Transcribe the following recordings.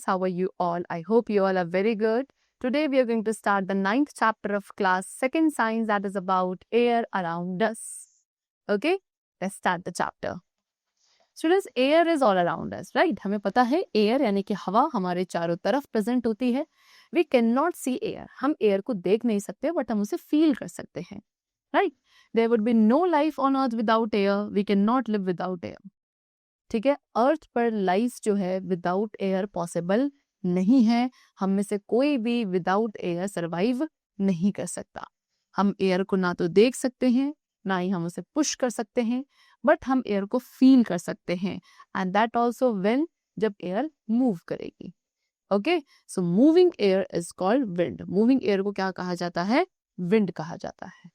how are you all? I hope you all are very good. Today we are going to start the 9th chapter of class 2nd science, that is about air around us. Okay, let's start the chapter. Students, air is all around us, right? हमें पता है air यानी कि हवा हमारे चारों तरफ present होती है. We cannot see air. हम air को देख नहीं सकते, but हम उसे feel कर सकते हैं, right? There would be no life on earth without air. We cannot live without air. ठीक है, अर्थ पर लाइफ जो है विदाउट एयर पॉसिबल नहीं है. हम में से कोई भी विदाउट एयर सरवाइव नहीं कर सकता. हम एयर को ना तो देख सकते हैं, ना ही हम उसे पुश कर सकते हैं, बट हम एयर को फील कर सकते हैं. एंड दैट ऑल्सो व्हेन, जब एयर मूव करेगी. Okay, so moving air is called wind. Moving air को क्या कहा जाता है? विंड कहा जाता है.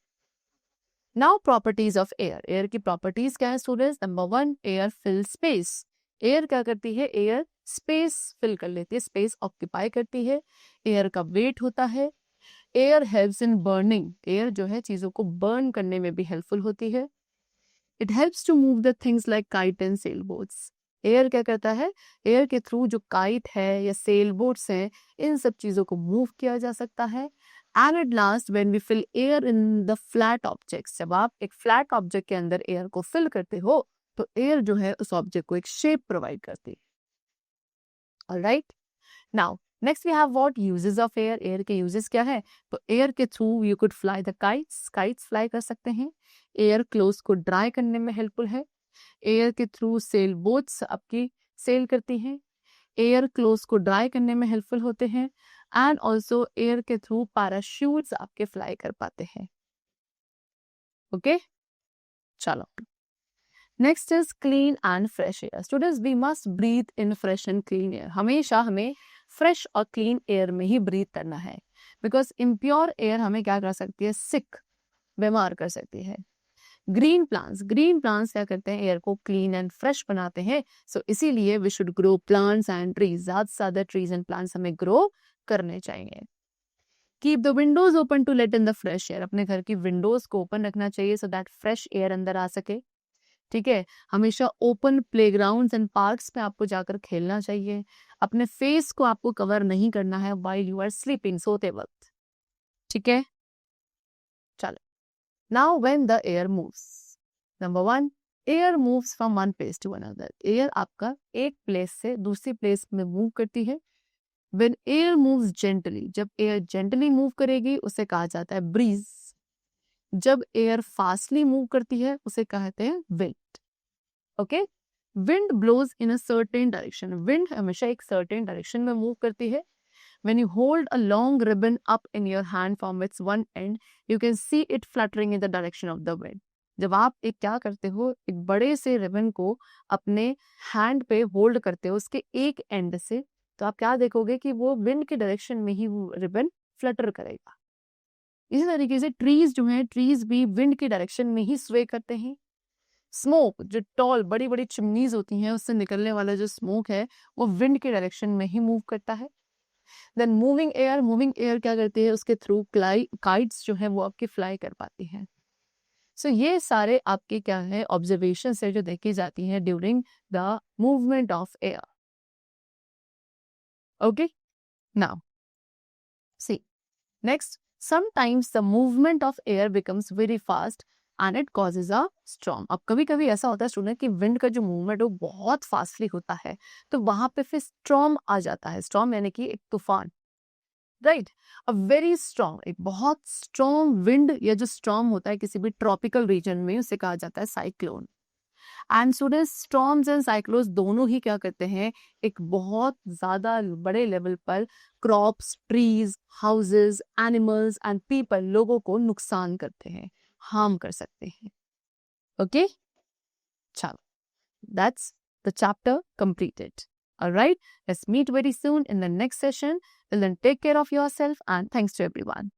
Now properties of air. Air की प्रॉपर्टीज क्या है students? Number 1, air fill space. Air क्या करती है? एयर स्पेस फिल कर लेती है, स्पेस ऑक्यूपाई करती है. एयर का वेट होता है. Air helps in burning. Air जो है चीजों को बर्न करने में भी हेल्पफुल होती है. It helps to move the things like kite and sail boats. Air क्या करता है? एयर के थ्रू जो काइट है या सेल बोट्स हैं, इन सब चीजों को मूव किया जा सकता है. And at last, when we fill air in the flat objects, जब आप एक flat object के अंदर air को fill करते हो, तो air जो है उस object को एक shape provide करती है. Alright? Now, next we have what uses of air. Air के uses क्या है? तो air के through you could fly the kites. Kites fly कर सकते हैं. Air clothes को dry करने में helpful है. Air के through sail boats आपकी sail करती हैं. Air clothes को dry करने में helpful होते हैं. एंड ऑल्सो एयर के थ्रू पैराशूट्स आपके फ्लाई कर पाते हैं. ओके, चलो next is clean and fresh air. Students, we must breathe in fresh and clean air. हमेशा हमें फ्रेश और क्लीन एयर में ही ब्रीथ करना है, बिकॉज इम्प्योर एयर हमें क्या कर सकती है? सिक, बीमार कर सकती है. ग्रीन प्लांट्स क्या करते हैं? एयर को क्लीन एंड फ्रेश बनाते हैं. सो इसीलिए we should grow plants and trees. ज्यादा से ज्यादा ट्रीज एंड प्लांट्स हमें ग्रो करने चाहिए. Keep the windows open to let in the fresh air. अपने घर की विंडोज को ओपन रखना चाहिए सो दैट फ्रेश एयर अंदर आ सके. ठीक है, हमेशा ओपन प्लेग्राउंड्स एंड पार्क्स पे आपको जाकर खेलना चाहिए. अपने फेस को आपको कवर नहीं करना है व्हाइल यू आर स्लीपिंग, सोते वक्त. ठीक है, चलो. Now when the air moves. Number 1, air moves from one place to another. Air आपका एक प्लेस से दूसरी प्लेस में मूव करती है. When air moves gently, जब एयर जेंटली मूव करेगी उसे कहा जाता है ब्रीज. जब एयर फास्टली मूव करती है उसे कहते हैं wind. Okay, wind blows in a certain direction. Wind हमेशा एक सर्टेन डायरेक्शन में मूव करती है. When you hold a long ribbon up in your hand from its one end, you can see it fluttering in the direction of the wind. जब आप एक क्या करते हो, एक बड़े से रिबन को अपने हैंड पे होल्ड करते हो उसके एक एंड से, तो आप क्या देखोगे कि वो विंड के डायरेक्शन में ही वो रिबन फ्लटर करेगा. इसी तरीके से ट्रीज जो हैं, ट्रीज भी विंड के डायरेक्शन में ही स्वे करते हैं. स्मोक, जो टॉल बड़ी बड़ी चिमनीज होती हैं, उससे निकलने वाला जो स्मोक है वो विंड के डायरेक्शन में ही मूव करता है. देन मूविंग एयर क्या करती है? उसके थ्रू काइट्स जो है वो आपकी फ्लाई कर पाती हैं. सो ये सारे आपके क्या है? ऑब्जर्वेशन है जो देखी जाती हैं during the movement of air. Okay, now see, next, sometimes the movement of air becomes very fast and it causes a storm. अब कभी कभी ऐसा होता है स्टूडेंट कि विंड का जो मूवमेंट है वो बहुत फास्टली होता है, तो वहां पे फिर स्टॉर्म आ जाता है. स्टॉर्म यानी कि एक तूफान, राइट? अ वेरी स्ट्रॉन्ग, एक बहुत स्ट्रॉन्ग विंड या जो स्टॉर्म होता है किसी भी ट्रॉपिकल रीजन में, उसे कहा जाता है cyclone. And students, storms and cyclones दोनों ही क्या करते हैं? एक बहुत ज्यादा बड़े लेवल पर crops, trees, houses, animals and people, लोगों को नुकसान करते हैं, हार्म कर सकते हैं. ओके, चलो, that's the chapter completed. Alright, let's meet very soon in the next session. Till then, take care of yourself and thanks to everyone.